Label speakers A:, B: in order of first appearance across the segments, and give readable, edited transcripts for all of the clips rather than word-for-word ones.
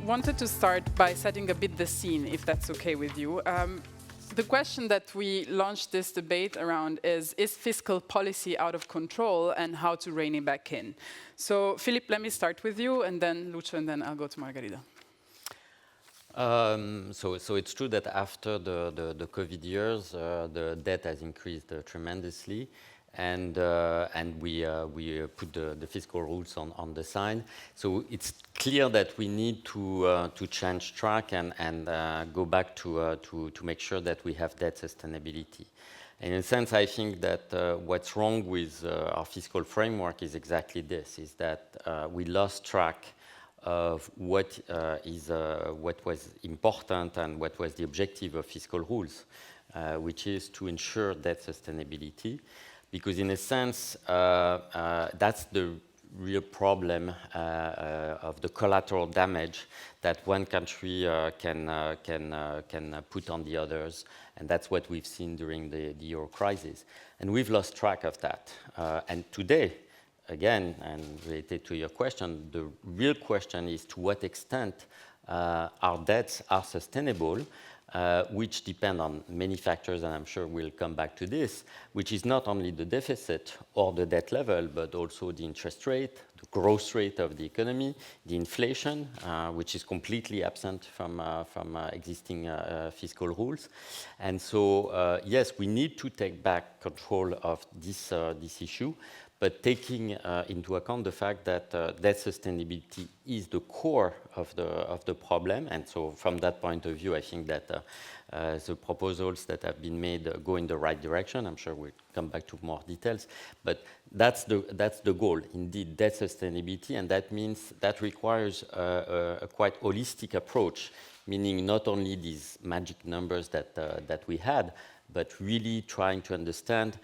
A: wanted to start by setting a bit the scene, if that's okay with you. The question that we launched this debate around is fiscal policy out of control and how to rein it back in? So, Philippe, let me start with you, and then Lucio, and then I'll go to Margarida.
B: So it's true that after the COVID years, the debt has increased tremendously, and we put the fiscal rules on the side. So it's clear that we need to change track and go back to make sure that we have debt sustainability. And in a sense, I think that what's wrong with our fiscal framework is exactly this: is that we lost track of what was important and what was the objective of fiscal rules, which is to ensure debt sustainability. Because in a sense, that's the real problem of the collateral damage that one country can put on the others, and that's what we've seen during the euro crisis. And we've lost track of that. And today, again, and related to your question, the real question is to what extent our debts are sustainable, which depend on many factors, and I'm sure we'll come back to this, which is not only the deficit or the debt level, but also the interest rate, the growth rate of the economy, the inflation, which is completely absent from existing fiscal rules. And so, yes, we need to take back control of this issue, but taking into account the fact that debt sustainability is the core of the problem. And so from that point of view, I think that the proposals that have been made go in the right direction. I'm sure we'll come back to more details, but that's the goal, indeed, debt sustainability, and that means that requires a quite holistic approach, meaning not only these magic numbers that we had, but really trying to understand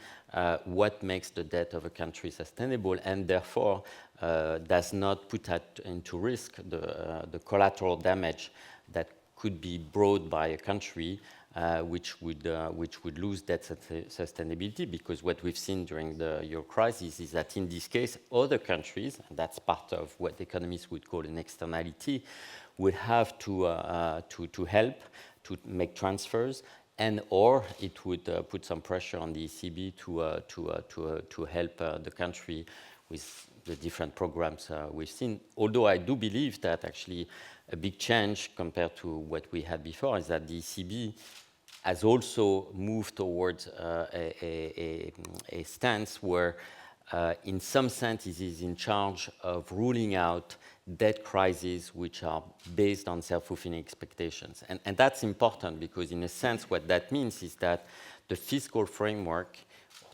B: what makes the debt of a country sustainable, and therefore does not put into risk the collateral damage that could be brought by a country which would lose debt sustainability. Because what we've seen during the euro crisis is that in this case, other countries, and that's part of what economists would call an externality, would have to help to make transfers, and or it would put some pressure on the ECB to help the country with the different programs we've seen. Although I do believe that actually a big change compared to what we had before is that the ECB has also moved towards a stance where in some sense it is in charge of ruling out debt crises which are based on self-fulfilling expectations. And that's important because in a sense what that means is that the fiscal framework,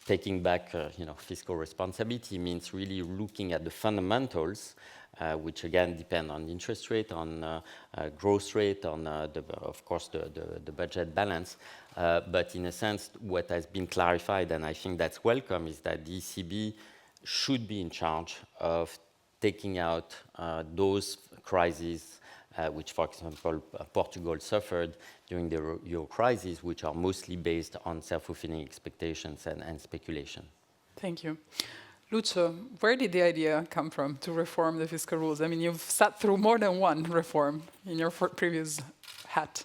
B: taking back fiscal responsibility, means really looking at the fundamentals, which again depend on interest rate, on growth rate, on of course the budget balance. But in a sense what has been clarified, and I think that's welcome, is that the ECB should be in charge of taking out those crises which, for example, Portugal suffered during the euro crisis, which are mostly based on self-fulfilling expectations and speculation.
A: Thank you. Lucio, where did the idea come from to reform the fiscal rules? I mean, you've sat through more than one reform in your previous hat.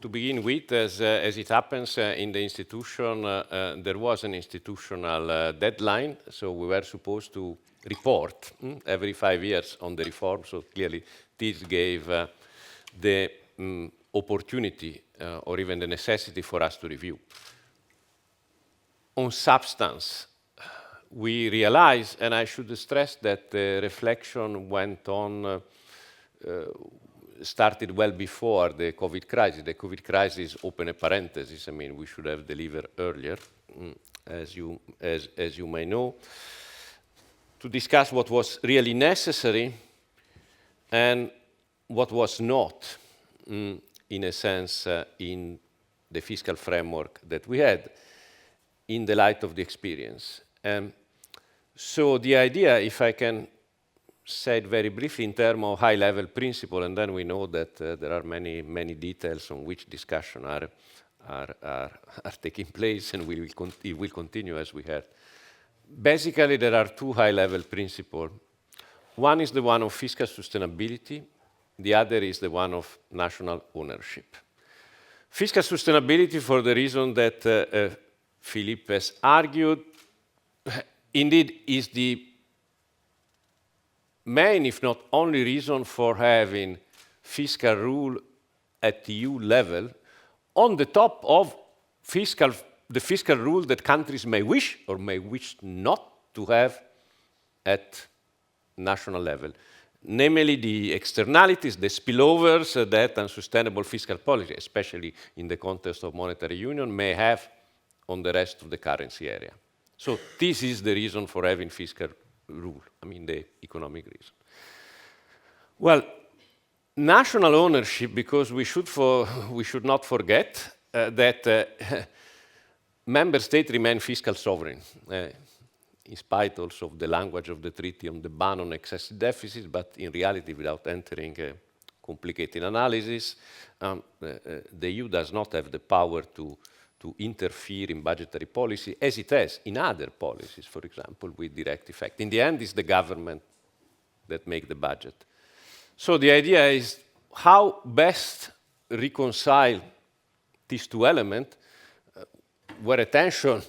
C: To begin with, as it happens in the institution, there was an institutional deadline, so we were supposed to report every 5 years on the reform, so clearly this gave the opportunity or even the necessity for us to review. On substance, we realized, and I should stress that the reflection went on started well before the COVID crisis. The COVID crisis opened a parenthesis. I mean, we should have delivered earlier, as you may know, to discuss what was really necessary and what was not, in a sense, in the fiscal framework that we had, in the light of the experience. So the idea, if I can say it very briefly in terms of high-level principle, and then we know that there are many details on which discussion are taking place, and it will continue as we had. Basically, there are two high-level principles One is the one of fiscal sustainability, the other is the one of national ownership. Fiscal sustainability, for the reason that Philippe has argued, indeed is the main, if not only, reason for having fiscal rule at EU level on the top of the fiscal rule that countries may wish or may wish not to have at national level, namely the externalities, the spillovers that unsustainable fiscal policy, especially in the context of monetary union, may have on the rest of the currency area. So this is the reason for having fiscal rule, I mean the economic reason. Well, national ownership, because we should not forget that member states remain fiscal sovereign, in spite also of the language of the treaty on the ban on excessive deficits, but in reality, without entering a complicated analysis, the EU does not have the power to interfere in budgetary policy as it has in other policies, for example, with direct effect. In the end, it's the government that make the budget. So the idea is how best reconcile these two elements, where attention,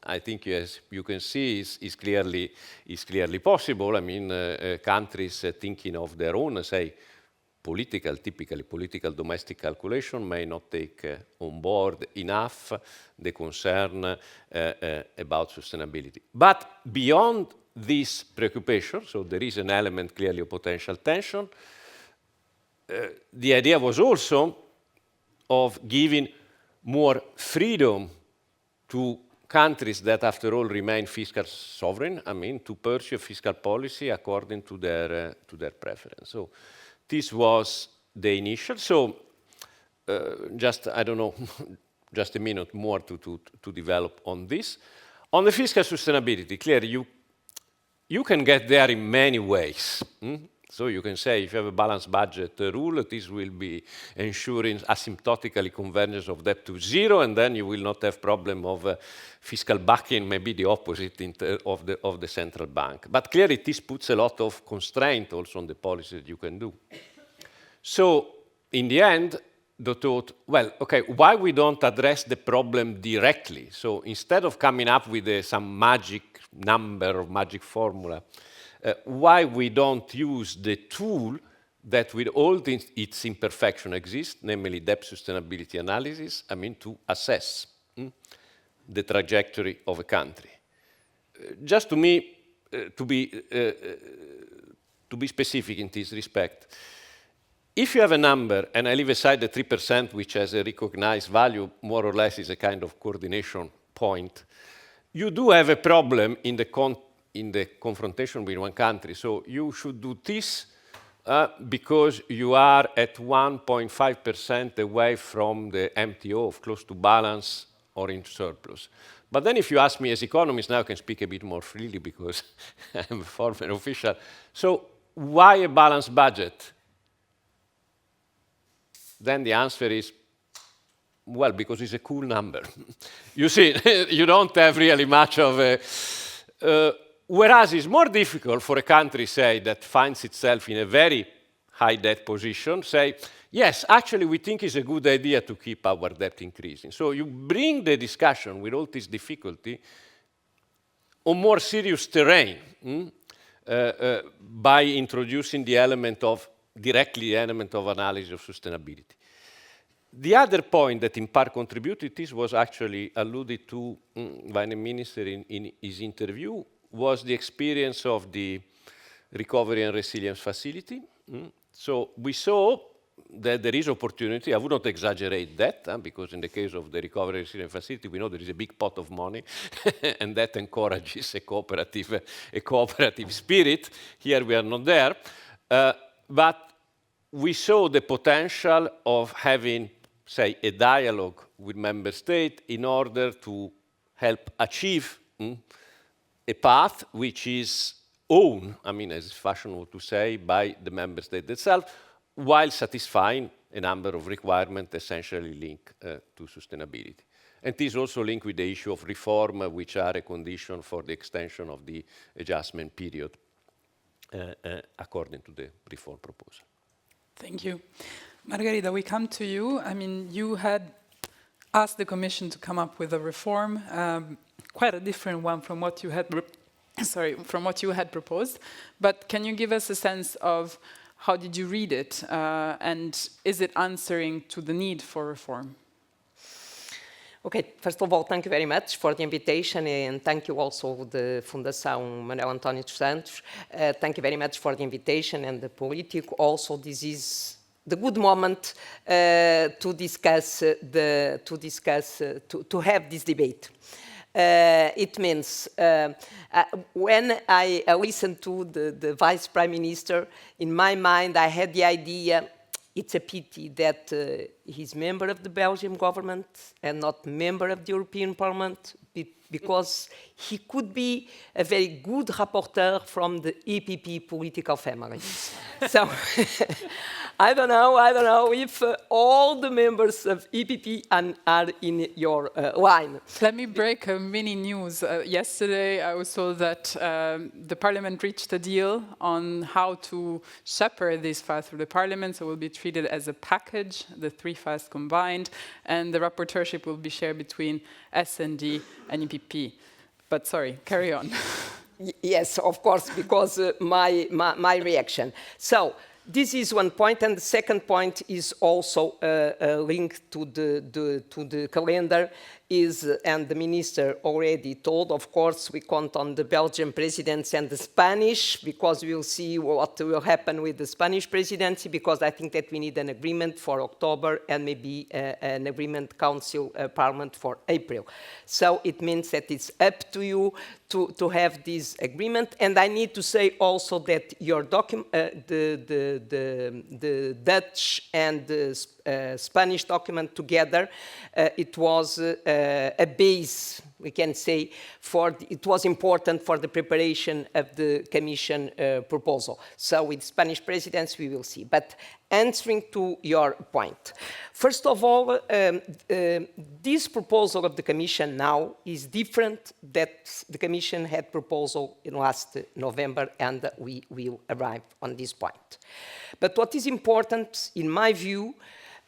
C: I think, as you can see, is clearly possible. I mean, countries thinking of their own, say, typically political domestic calculation may not take on board enough the concern about sustainability. But beyond this preoccupation, so there is an element clearly of potential tension, the idea was also of giving more freedom to countries that, after all, remain fiscal sovereign, I mean, to pursue fiscal policy according to their preference. So this was the initial. So just, I don't know, just a minute more to develop on this. On the fiscal sustainability, clearly, you can get there in many ways. So you can say, if you have a balanced budget rule, this will be ensuring asymptotically convergence of debt to zero, and then you will not have problem of fiscal backing, maybe the opposite of the central bank. But clearly, this puts a lot of constraint also on the policy that you can do. So in the end, the thought, well, okay, why we don't address the problem directly? So instead of coming up with some magic number or magic formula, why we don't use the tool that with all its imperfection exists, namely debt sustainability analysis, I mean, to assess the trajectory of a country. Just to me, to be specific in this respect, if you have a number, and I leave aside the 3%, which has a recognized value, more or less is a kind of coordination point, you do have a problem in the confrontation with one country. So you should do this because you are at 1.5% away from the MTO of close to balance or in surplus. But then if you ask me as economist, now I can speak a bit more freely because I'm a former official. So why a balanced budget? Then the answer is, well, because it's a cool number. You see, you don't have really much of a... whereas it's more difficult for a country, say, that finds itself in a very high debt position, say, yes, actually we think it's a good idea to keep our debt increasing. So you bring the discussion with all this difficulty on more serious terrain by introducing the element of, directly the element of analysis of sustainability. The other point that in part contributed this was actually alluded to by the minister in his interview, was the experience of the Recovery and Resilience Facility. So we saw that there is opportunity. I would not exaggerate that, because in the case of the Recovery and Resilience Facility, we know there is a big pot of money, and that encourages a cooperative spirit. Here we are not there. But we saw the potential of having, say, a dialogue with member states in order to help achieve a path which is owned, I mean, as it's fashionable to say, by the member state itself, while satisfying a number of requirements essentially linked to sustainability. And this is also linked with the issue of reform, which are a condition for the extension of the adjustment period. according to the reform proposal.
A: Thank you. Margarida, we come to you. I mean, you had asked the Commission to come up with a reform, quite a different one from what you had, proposed. But can you give us a sense of how did you read it, and is it answering to the need for reform?
D: Okay, first of all, thank you very much for the invitation, and thank you also the Fundação Manuel António dos Santos. Thank you very much for the invitation, and the Politico. Also, this is the good moment to have this debate. It means when I listened to the Vice Prime Minister, in my mind I had the idea it's a pity that he's member of the Belgian government and not member of the European Parliament, because he could be a very good rapporteur from the EPP political family. So I don't know if all the members of EPP are in your line.
A: Let me break a mini news. Yesterday, I was told that the Parliament reached a deal on how to shepherd these files through the Parliament, so it will be treated as a package, the three files combined, and the rapporteurship will be shared between S&D and EPP. But sorry, carry on.
D: Yes, of course, because my reaction. So this is one point, and the second point is also linked to the calendar. And the minister already told, of course, we count on the Belgian presidency and the Spanish, because we'll see what will happen with the Spanish presidency, because I think that we need an agreement for October and maybe an agreement Council Parliament for April. So it means that it's up to you to have this agreement. And I need to say also that your document, the Dutch and the Spanish document together, it was a base, we can say, it was important for the preparation of the Commission proposal. So with Spanish presidency, we will see. But answering to your point, first of all, this proposal of the Commission now is different that the Commission had proposal in last November, and we will arrive on this point. But what is important, in my view,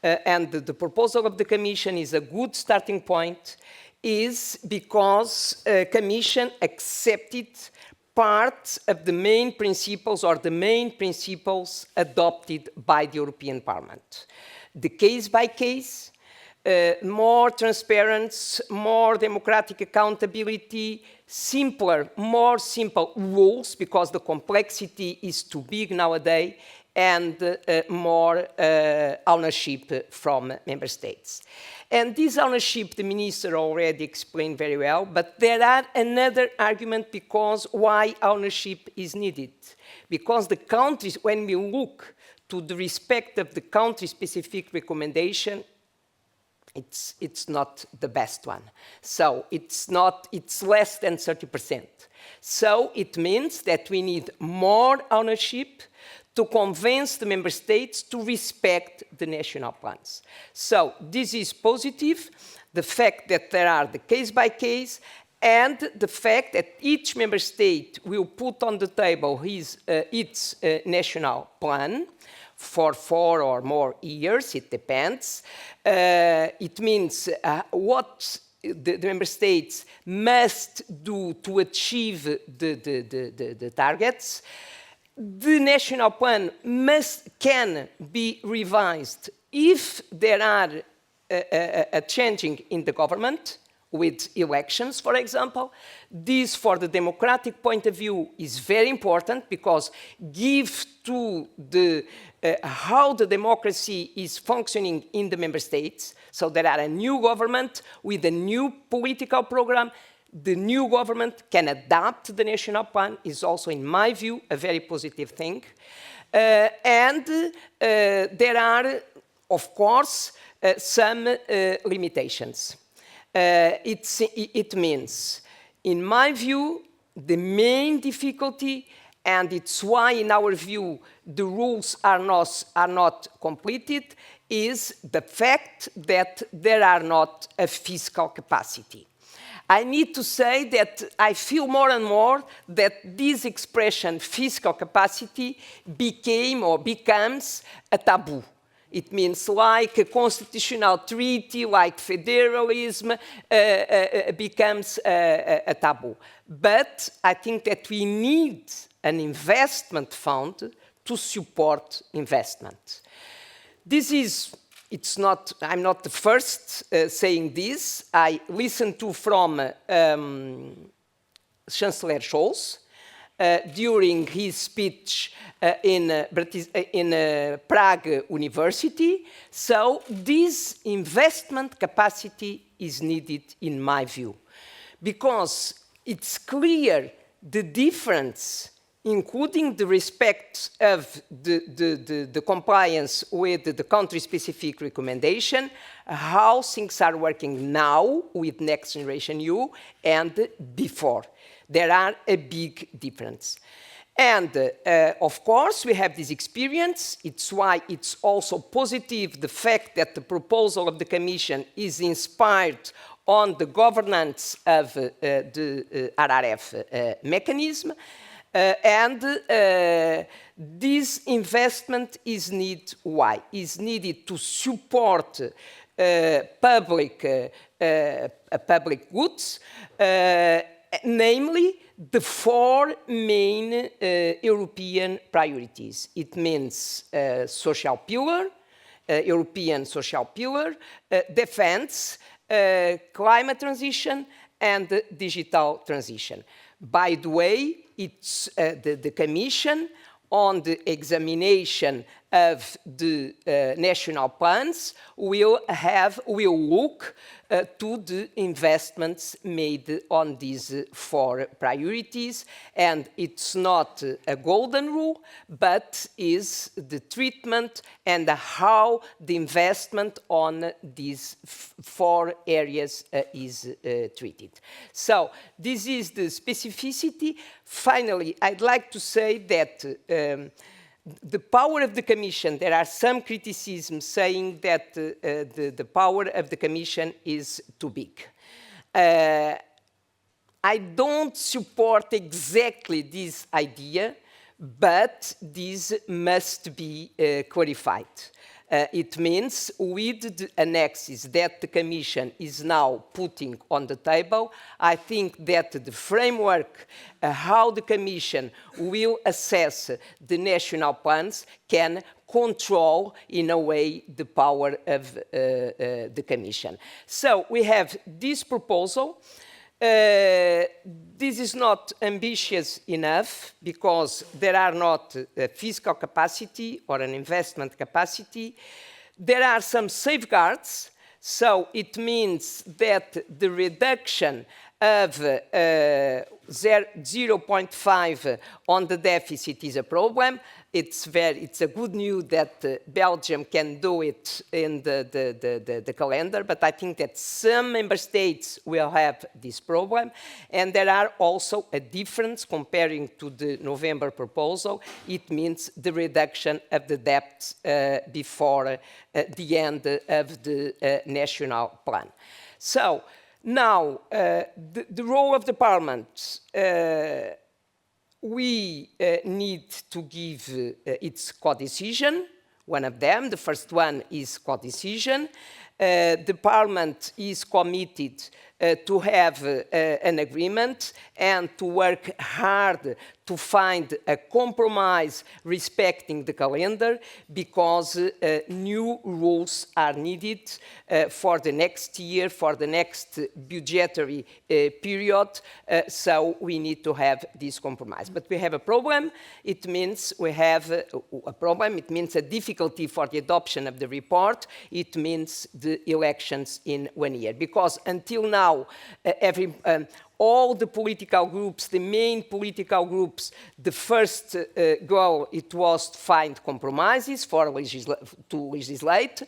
D: and the proposal of the Commission is a good starting point, is because the Commission accepted part of the main principles, or the main principles adopted by the European Parliament. The case by case, more transparency, more democratic accountability, more simple rules, because the complexity is too big nowadays, and more ownership from member states. And this ownership, the minister already explained very well, but there are another argument because why ownership is needed. Because the countries, when we look to the respect of the country-specific recommendation, it's not the best one. So it's less than 30%. So it means that we need more ownership to convince the member states to respect the national plans. So this is positive, the fact that there are the case by case, and the fact that each member state will put on the table its national plan for 4 or more years, it depends. It means what the member states must do to achieve the targets. The national plan can be revised if there are a changing in the government, with elections, for example. This, for the democratic point of view, is very important, because give to how the democracy is functioning in the member states. So there are a new government with a new political program. The new government can adapt the national plan, is also, in my view, a very positive thing. And there are, of course, some limitations. It means, in my view, the main difficulty, and it's why, in our view, the rules are not completed, is the fact that there are not a fiscal capacity. I need to say that I feel more and more that this expression, fiscal capacity, became or becomes a taboo. It means like a constitutional treaty, like federalism, becomes a taboo. But I think that we need an investment fund to support investment. This is, I'm not the first saying this. I listened to from Chancellor Scholz during his speech in Prague University. So this investment capacity is needed in my view, because it's clear the difference, including the respect of the compliance with the country-specific recommendation, how things are working now with Next Generation EU and before. There are a big difference. And of course, we have this experience. It's why it's also positive the fact that the proposal of the Commission is inspired on the governance of the RRF mechanism. This investment is needed. Why? Is needed to support public goods, namely the four main European priorities. It means social pillar, European social pillar, defense, climate transition, and digital transition. By the way, it's the Commission on the examination of the national plans will look to the investments made on these four priorities. And it's not a golden rule, but is the treatment and how the investment on these four areas is treated. So this is the specificity. Finally, I'd like to say that the power of the Commission, there are some criticisms saying that the power of the Commission is too big. I don't support exactly this idea, but this must be clarified. It means with the annexes that the Commission is now putting on the table, I think that the framework, how the Commission will assess the national plans can control, in a way, the power of the Commission. So we have this proposal. This is not ambitious enough because there are not a fiscal capacity or an investment capacity. There are some safeguards, so it means that the reduction of 0.5 on the deficit is a problem. It's a good news that Belgium can do it in the calendar, but I think that some member states will have this problem. And there are also a difference comparing to the November proposal. It means the reduction of the debt before the end of the national plan. So now, the role of the Parliament, we need to give its co-decision, one of them. The first one is co-decision. The Parliament is committed to have an agreement and to work hard to find a compromise respecting the calendar, because new rules are needed for the next year, for the next budgetary period, so we need to have this compromise. But we have a problem. It means we have a problem. It means a difficulty for the adoption of the report. It means the elections in 1 year, because until now, all the political groups, the main political groups, the first goal, it was to find compromises to legislate.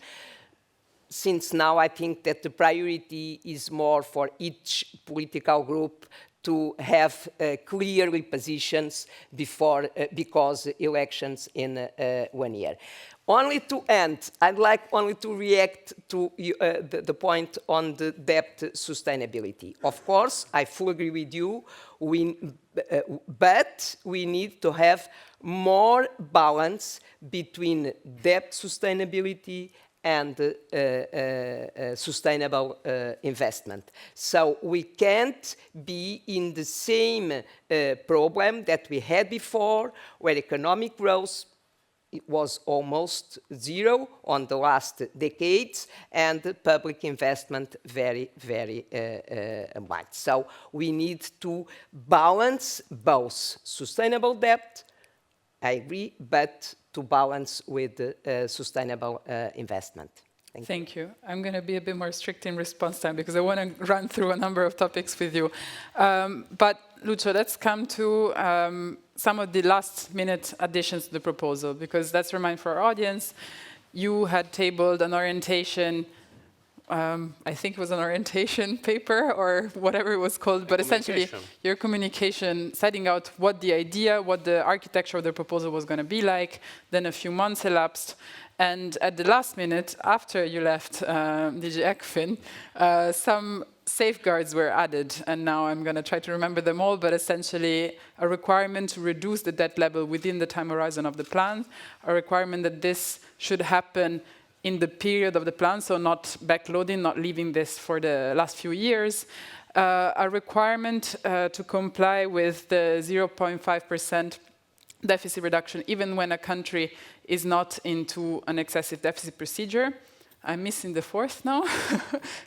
D: Since now, I think that the priority is more for each political group to have clearly positions before, because elections in 1 year. Only to end, I'd like only to react to the point on the debt sustainability. Of course, I fully agree with you, but we need to have more balance between debt sustainability and sustainable investment. So we can't be in the same problem that we had before, where economic growth it was almost zero on the last decades, and public investment very, very much. So we need to balance both sustainable debt, I agree, but to balance with sustainable investment.
A: Thank you. I'm going to be a bit more strict in response time because I want to run through a number of topics with you. But Lucio, let's come to some of the last-minute additions to the proposal, because let's remind for our audience, you had tabled an orientation, I think it was an orientation paper or whatever it was called, but essentially your communication setting out what the idea, what the architecture of the proposal was going to be like. Then a few months elapsed. And at the last minute, after you left DG ECFIN, some safeguards were added. And now I'm going to try to remember them all, but essentially a requirement to reduce the debt level within the time horizon of the plan, a requirement that this should happen in the period of the plan, so not backloading, not leaving this for the last few years, a requirement to comply with the 0.5% deficit reduction, even when a country is not into an excessive deficit procedure. I'm missing the fourth now.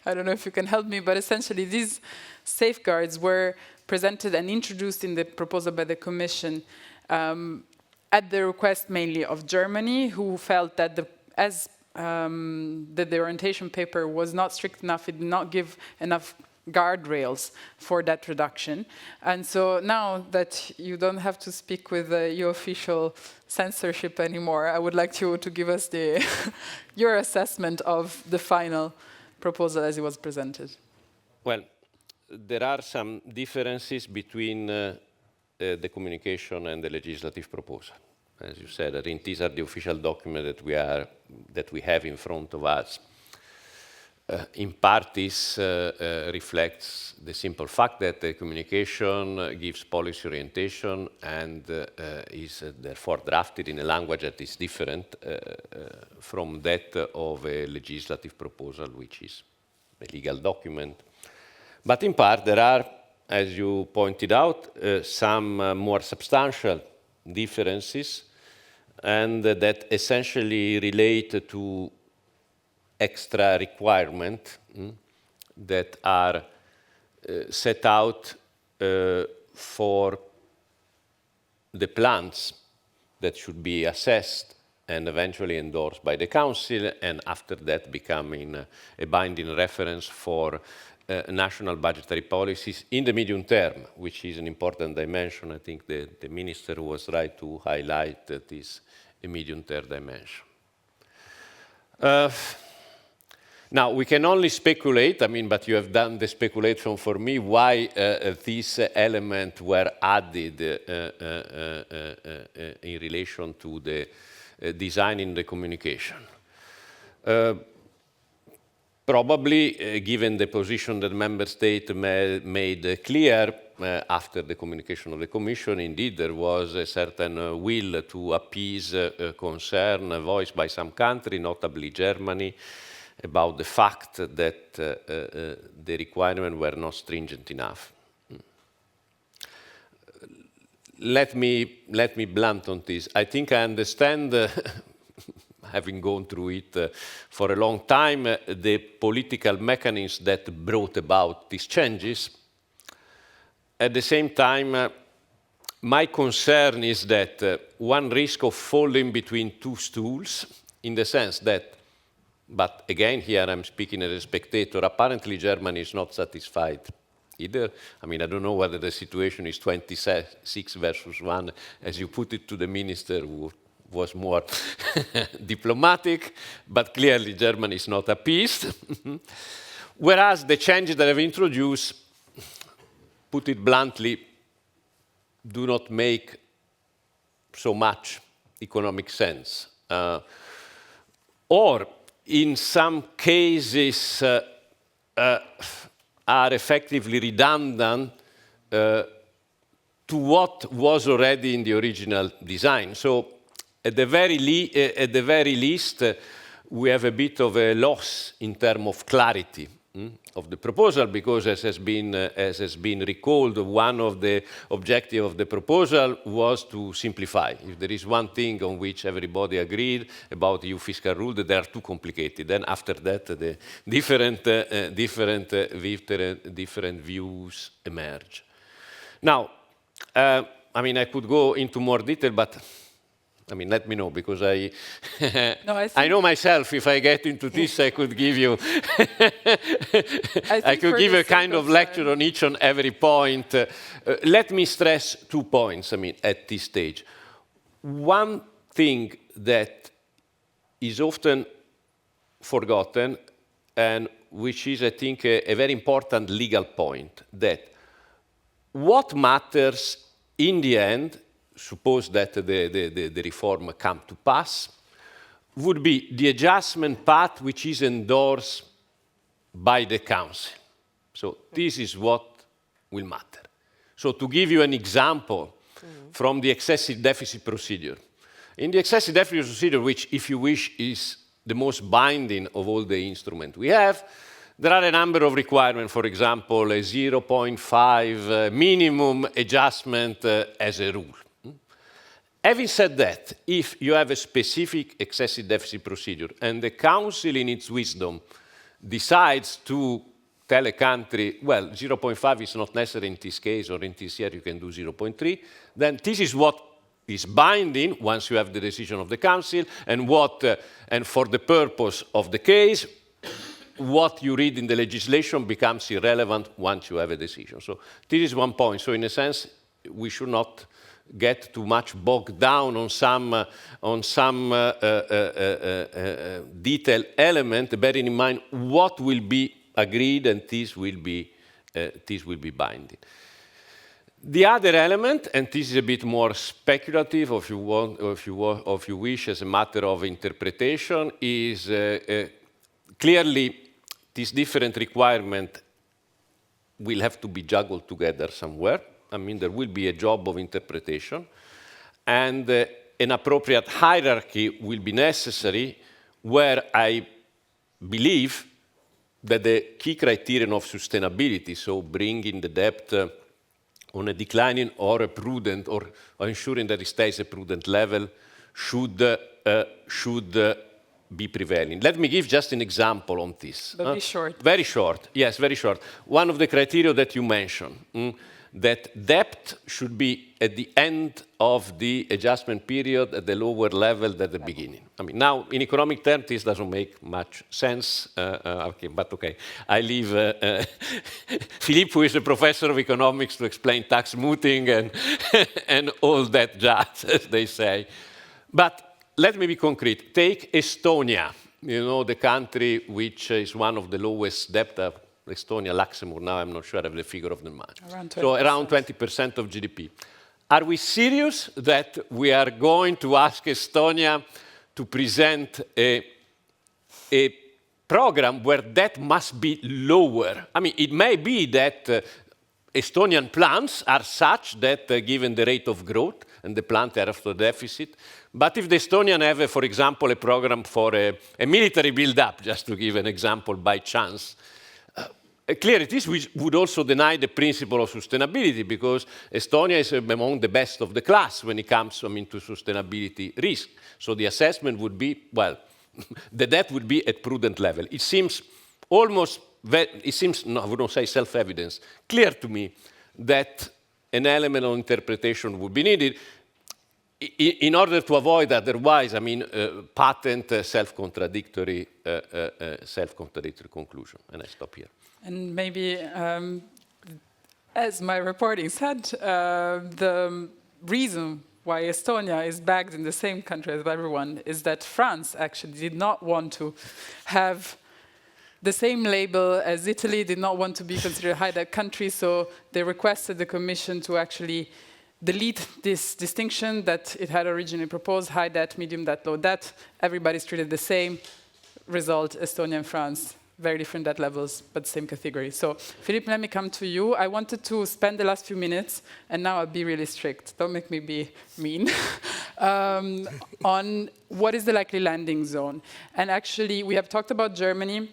A: I don't know if you can help me, but essentially these safeguards were presented and introduced in the proposal by the Commission at the request mainly of Germany, who felt that the orientation paper was not strict enough, it did not give enough guardrails for that reduction. And so now that you don't have to speak with your official censorship anymore, I would like you to give us your assessment of the final proposal as it was presented.
C: Well, there are some differences between the communication and the legislative proposal. As you said, I think these are the official documents that we have in front of us. In part, this reflects the simple fact that the communication gives policy orientation and is therefore drafted in a language that is different from that of a legislative proposal, which is a legal document. But in part, there are, as you pointed out, some more substantial differences, and that essentially relate to extra requirements that are set out for the plans that should be assessed and eventually endorsed by the Council, and after that becoming a binding reference for national budgetary policies in the medium term, which is an important dimension. I think the Minister was right to highlight that is a medium-term dimension. Now, we can only speculate, but you have done the speculation for me, why these elements were added in relation to the design in the communication. Probably, given the position that Member States made clear after the communication of the Commission, indeed there was a certain will to appease concern voiced by some countries, notably Germany, about the fact that the requirements were not stringent enough. Let me blunt on this. I think I understand, having gone through it for a long time, the political mechanisms that brought about these changes. At the same time, my concern is that one risk of falling between two stools, in the sense that, but again, here I'm speaking as a spectator, apparently Germany is not satisfied either. I don't know whether the situation is 26 versus 1, as you put it to the Minister, who was more diplomatic, but clearly Germany is not appeased. Whereas the changes that I've introduced, put it bluntly, do not make so much economic sense. or in some cases are effectively redundant to what was already in the original design. So at the very least, we have a bit of a loss in terms of clarity of the proposal, because as has been recalled, one of the objectives of the proposal was to simplify. If there is one thing on which everybody agreed about EU fiscal rule, that they are too complicated. Then after that, the different views emerge. Now, I mean, I could go into more detail, but I mean, let me know, because I know myself, if I get into this, I could give you I could give a kind of lecture on each and every point. Let me stress 2 points, I mean, at this stage. One thing that is often forgotten, and which is, I think, a very important legal point, that what matters in the end, suppose that the reform come to pass, would be the adjustment path which is endorsed by the Council. So this is what will matter. So to give you an example from the excessive deficit procedure. In the excessive deficit procedure, which, if you wish, is the most binding of all the instruments we have, there are a number of requirements, for example, a 0.5 minimum adjustment as a rule. Having said that, if you have a specific excessive deficit procedure and the Council, in its wisdom, decides to tell a country, well, 0.5 is not necessary in this case, or in this year you can do 0.3, then this is what is binding once you have the decision of the Council, and and for the purpose of the case, what you read in the legislation becomes irrelevant once you have a decision. So this is one point. So in a sense, we should not get too much bogged down on some detailed element, bearing in mind what will be agreed, and this will be binding. The other element, and this is a bit more speculative, if you want, or if you wish, as a matter of interpretation, is clearly these different requirements will have to be juggled together somewhere. I mean, there will be a job of interpretation, and an appropriate hierarchy will be necessary, where I believe that the key criterion of sustainability, so bringing the debt on a declining or a prudent, or ensuring that it stays a prudent level, should be prevailing. Let me give just an example on this.
A: But be short.
C: Very short, yes, very short. One of the criteria that you mentioned, that debt should be at the end of the adjustment period at the lower level than the beginning. I mean, now, in economic terms, this doesn't make much sense, okay, but okay. I leave Philippe, who is a professor of economics, to explain tax smoothing and all that jazz, as they say. But let me be concrete. Take Estonia, you know, the country which is one of the lowest debt of Estonia, Luxembourg, now I'm not sure I have the figure of the month. So around 20% of GDP. Are we serious that we are going to ask Estonia to present a program where debt must be lower? I mean, it may be that Estonian plans are such that, given the rate of growth and the plan after deficit, but if the Estonians have, for example, a program for a military build-up, just to give an example by chance, clearly, this would also deny the principle of sustainability, because Estonia is among the best of the class when it comes, I mean, to sustainability risk. So the assessment would be, well, the debt would be at prudent level. It seems almost, no, I wouldn't say self-evident, clear to me that an element of interpretation would be needed in order to avoid, otherwise, I mean, patent self-contradictory conclusion. And I stop here.
A: And maybe, as my reporting said, the reason why Estonia is bagged in the same country as everyone is that France actually did not want to have the same label as Italy, did not want to be considered a high debt country, so they requested the Commission to actually delete this distinction that it had originally proposed, high debt, medium debt, low debt. Everybody's treated the same. result, Estonia and France, very different debt levels, but same category. So, Philippe, let me come to you. I wanted to spend the last few minutes, and now I'll be really strict. Don't make me be mean. On what is the likely landing zone. And actually, we have talked about Germany.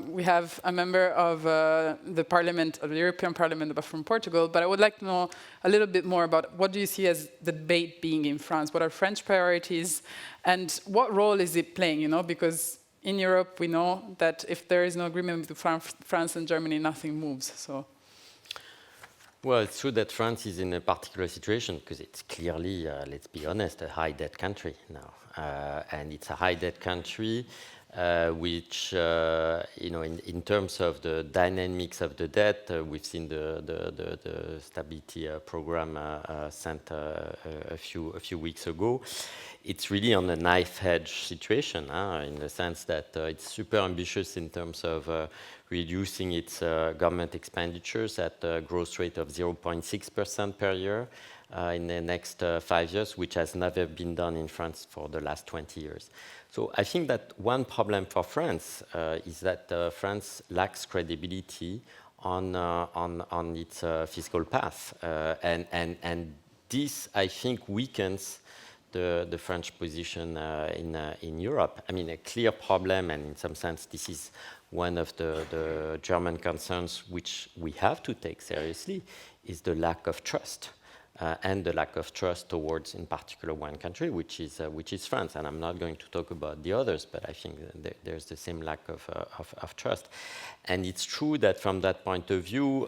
A: We have a member of the Parliament, of the European Parliament, but from Portugal. But I would like to know a little bit more about what do you see as the debate being in France? What are French priorities? And what role is it playing, you know? Because in Europe, we know that if there is no agreement between France and Germany, nothing moves, so.
B: Well, it's true that France is in a particular situation because it's clearly, let's be honest, a high debt country now. And it's a high debt country which, you know, in terms of the dynamics of the debt, we've seen the stability program sent a few weeks ago. It's really on a knife-edge situation, in the sense that it's super ambitious in terms of reducing its government expenditures at a growth rate of 0.6% per year in the next 5 years, which has never been done in France for the last 20 years. So I think that one problem for France is that France lacks credibility on its fiscal path. And this, I think, weakens the French position in Europe. I mean, a clear problem, and in some sense, this is one of the German concerns which we have to take seriously, is the lack of trust. And the lack of trust towards, in particular, one country, which is France. And I'm not going to talk about the others, but I think there's the same lack of trust. And it's true that from that point of view,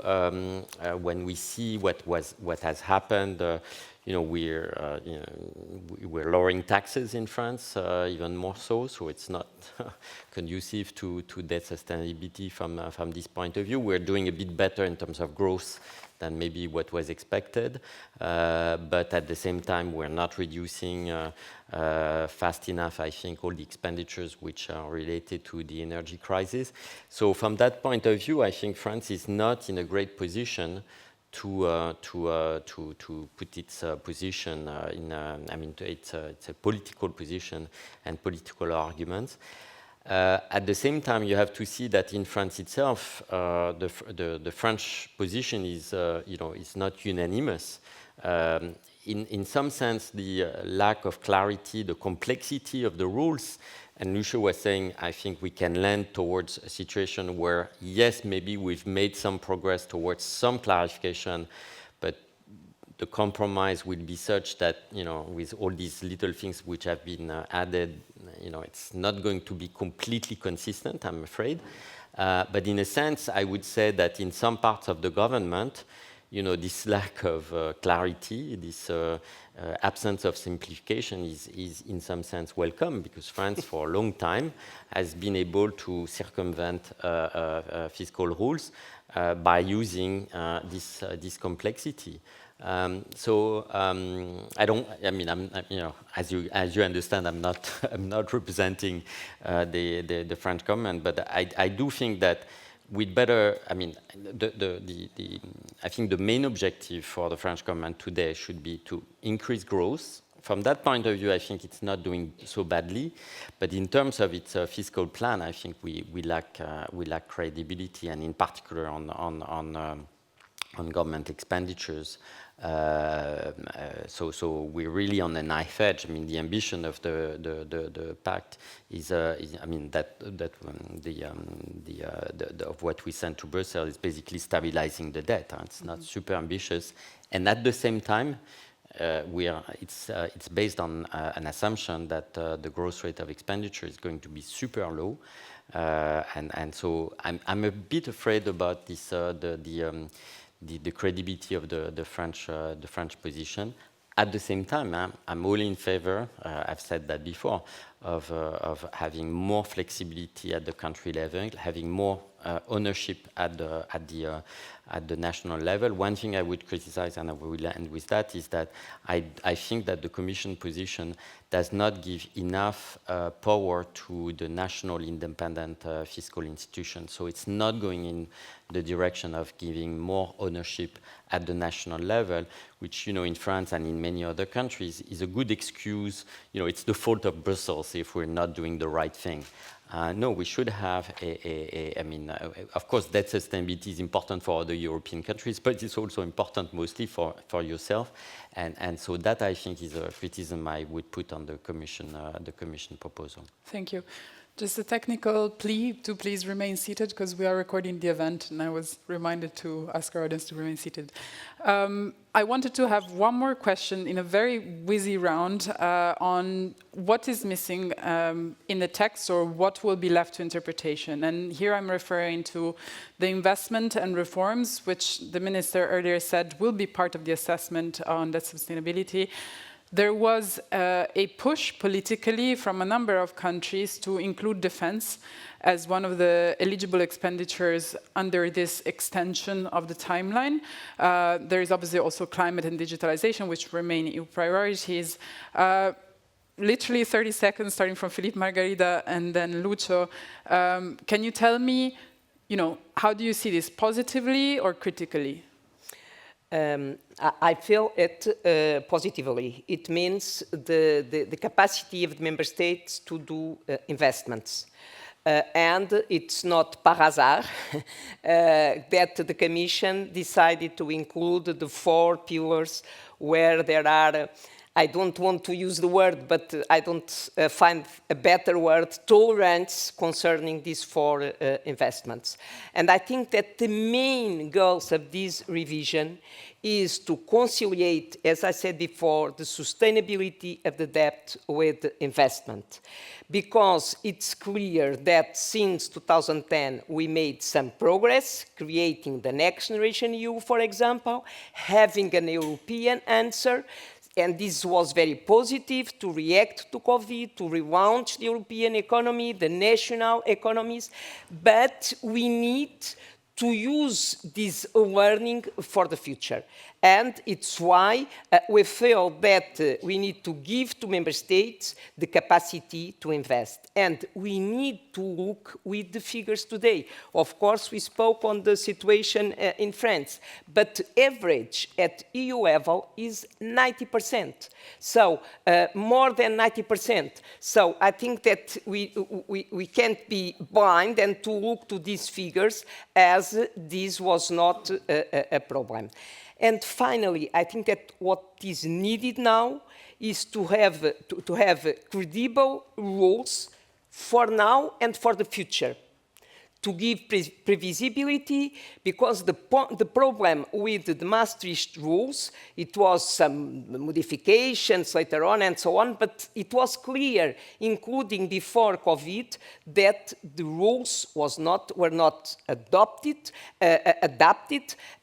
B: when we see what has happened, you know, we're lowering taxes in France, even more so. So it's not conducive to debt sustainability from this point of view. We're doing a bit better in terms of growth than maybe what was expected. But at the same time, we're not reducing fast enough, I think, all the expenditures which are related to the energy crisis. So from that point of view, I think France is not in a great position to put its position I mean, it's a political position and political arguments. At the same time, you have to see that in France itself, the French position is, you know, is not unanimous. In some sense, the lack of clarity, the complexity of the rules, and Lucio was saying, I think we can land towards a situation where, yes, maybe we've made some progress towards some clarification, but the compromise will be such that, you know, with all these little things which have been added, you know, it's not going to be completely consistent, I'm afraid. But in a sense, I would say that in some parts of the government, you know, this lack of clarity, this absence of simplification is in some sense welcome, because France for a long time has been able to circumvent fiscal rules by using this complexity. I mean, you know, as you understand, I'm not representing the French government, but I do think that we'd better, I mean, I think the main objective for the French government today should be to increase growth. From that point of view, I think it's not doing so badly, but in terms of its fiscal plan, I think we lack credibility, and in particular on government expenditures. So we're really on a knife edge. I mean, the ambition of the pact is I mean, of what we sent to Brussels is basically stabilizing the debt. It's not super ambitious, and at the same time, it's based on an assumption that the growth rate of expenditure is going to be super low, and so I'm a bit afraid about this the credibility of the French position. At the same time, I'm all in favor, I've said that before, of having more flexibility at the country level, having more ownership at the national level. One thing I would criticize, and I will end with that, is that I think that the Commission position does not give enough power to the national independent fiscal institutions. So it's not going in the direction of giving more ownership at the national level, which, you know, in France and in many other countries is a good excuse. You know, it's the fault of Brussels us if we're not doing the right thing. No, we should have of course, debt sustainability is important for the European countries, but it's also important mostly for yourself. And so that, I think, is a criticism I would put on the Commission proposal.
A: Thank you. Just a technical plea to please remain seated, because we are recording the event, and I was reminded to ask our audience to remain seated. I wanted to have one more question in a very whizzy round on what is missing in the text, or what will be left to interpretation. And here I'm referring to the investment and reforms, which the minister earlier said will be part of the assessment on debt sustainability. There was a push politically from a number of countries to include defense as one of the eligible expenditures under this extension of the timeline. There is obviously also climate and digitalization, which remain EU priorities. Literally 30 seconds, starting from Philippe, Margarida, and then Lucio. Can you tell me, how do you see this, positively or critically?
D: I feel it positively. It means the capacity of the member states to do investments. And it's not par hasard that the Commission decided to include the 4 pillars where there are, I don't want to use the word, but I don't find a better word, tolerance concerning these 4 investments. And I think that the main goals of this revision is to conciliate, as I said before, the sustainability of the debt with investment. Because it's clear that since 2010 we made some progress, creating the Next Generation EU, for example, having an European answer. And this was very positive to react to COVID, to relaunch the European economy, the national economies. But we need to use this learning for the future. And it's why we feel that we need to give to member states the capacity to invest. And we need to look with the figures today. Of course, we spoke on the situation in France, but average at EU level is 90%. So more than 90%. So I think that we can't be blind and to look to these figures as this was not a problem. And finally, I think that what is needed now is to have credible rules for now and for the future, to give previsibility, because the problem with the Maastricht rules, it was some modifications later on and so on, but it was clear, including before COVID, that the rules were not adapted,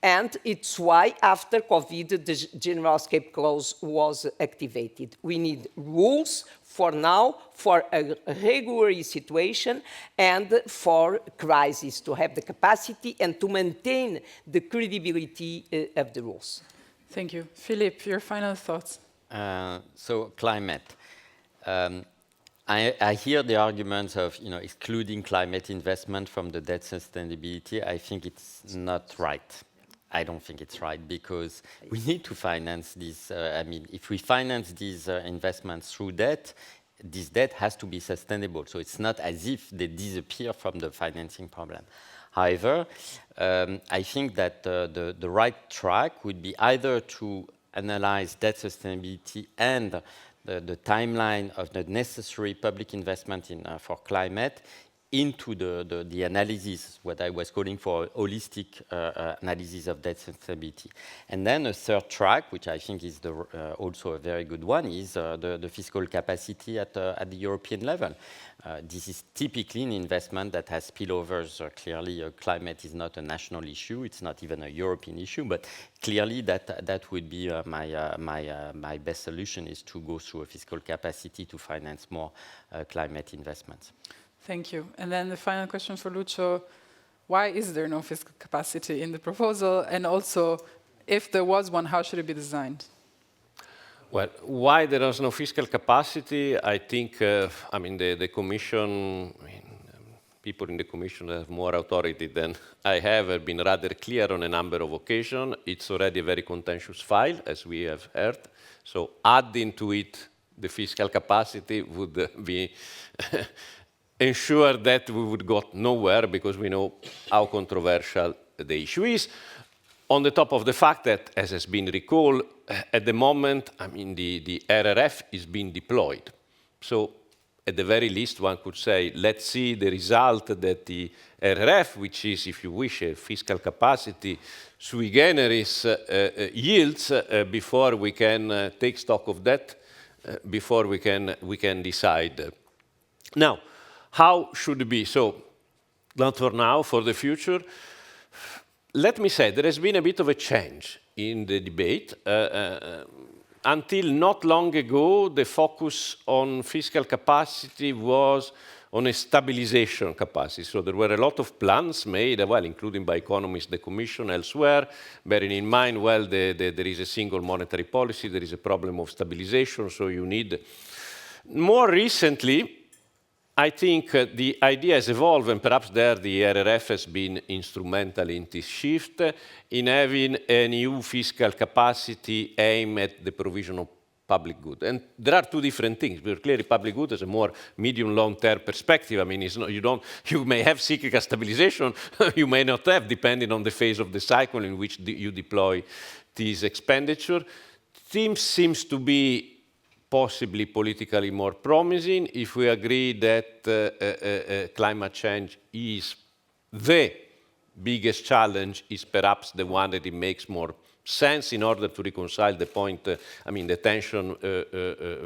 D: and it's why after COVID the general escape clause was activated. We need rules for now, for a regular situation, and for crisis, to have the capacity and to maintain the credibility of the rules.
A: Thank you. Philippe, your final thoughts.
B: So climate. I hear the arguments of excluding climate investment from the debt sustainability. I think it's not right. I don't think it's right, because we need to finance these. If we finance these investments through debt, this debt has to be sustainable. So it's not as if they disappear from the financing problem. However, I think that the right track would be either to analyze debt sustainability and the timeline of the necessary public investment for climate into the analysis, what I was calling for holistic analysis of debt sustainability. And then a third track, which I think is also a very good one, is the fiscal capacity at the European level. This is typically an investment that has spillovers. Clearly, climate is not a national issue. It's not even a European issue. But clearly, that would be my best solution, is to go through a fiscal capacity to finance more climate investments.
A: Thank you. And then the final question for Lucio. Why is there no fiscal capacity in the proposal? And also, if there was one, how should it be designed?
C: Well, why there is no fiscal capacity? I think, the Commission, people in the Commission have more authority than I have been rather clear on a number of occasions. It's already a very contentious file, as we have heard. So adding to it the fiscal capacity would be ensure that we would got nowhere, because we know how controversial the issue is. On the top of the fact that, as has been recalled, at the moment, I mean, the RRF is being deployed. So at the very least, one could say, let's see the result that the RRF, which is, if you wish, a fiscal capacity sui generis, yields before we can take stock of that, before we can decide. Now, how should it be? So, not for now, for the future. Let me say, there has been a bit of a change in the debate. Until not long ago, the focus on fiscal capacity was on a stabilization capacity. So there were a lot of plans made, well, including by economists, the Commission, elsewhere, bearing in mind, well, there is a single monetary policy, there is a problem of stabilization, so you need... More recently, I think the idea has evolved, and perhaps there the RRF has been instrumental in this shift, in having an EU fiscal capacity aimed at the provision of public good. And there are two different things, because clearly public good has a more medium, long-term perspective. I mean, it's not, you may have cyclical stabilization, you may not have, depending on the phase of the cycle in which you deploy this expenditure. This seems to be possibly politically more promising if we agree that climate change is the biggest challenge, is perhaps the one that it makes more sense in order to reconcile the point, I mean, the tension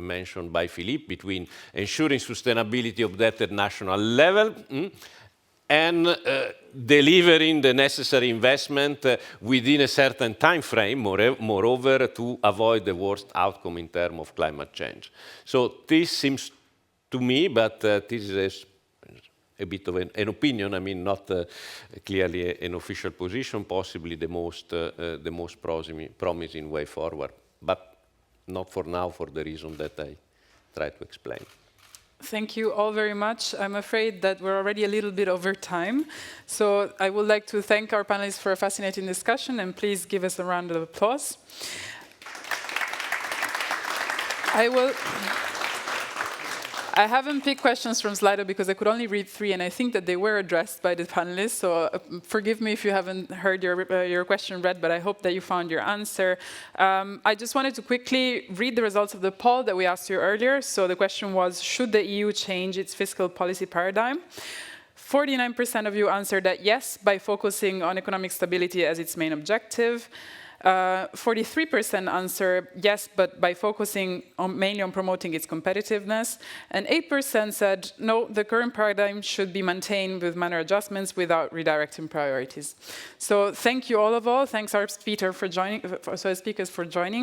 C: mentioned by Philippe between ensuring sustainability of debt at national level and delivering the necessary investment within a certain time frame, moreover, to avoid the worst outcome in terms of climate change. So this seems to me, but this is a bit of an opinion, I mean, not clearly an official position, possibly the most promising way forward, but not for now, for the reason that I tried to explain.
A: Thank you all very much. I'm afraid that we're already a little bit over time. So I would like to thank our panelists for a fascinating discussion, and please give us a round of applause. I haven't picked questions from Slido because I could only read 3, and I think that they were addressed by the panelists, so forgive me if you haven't heard your question read, but I hope that you found your answer. I just wanted to quickly read the results of the poll that we asked you earlier. So the question was, should the EU change its fiscal policy paradigm? 49% of you answered that yes, by focusing on economic stability as its main objective. 43% answer yes, but by focusing mainly on promoting its competitiveness. And 8% said no, the current paradigm should be maintained with minor adjustments without redirecting priorities. So thank you all. Thanks our speakers for joining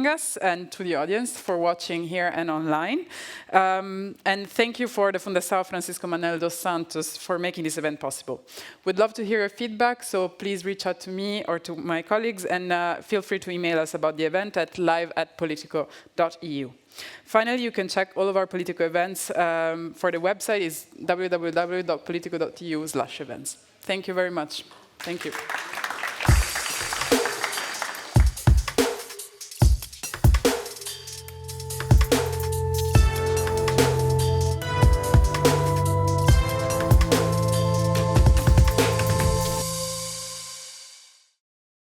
A: us, and to the audience for watching here and online. And thank you for the Fundação Francisco Manuel dos Santos for making this event possible. We'd love to hear your feedback, so please reach out to me or to my colleagues, and feel free to email us about the event at live@politico.eu. Finally, you can check all of our Politico events. For the website is www.politico.eu/events. Thank you very much. Thank you.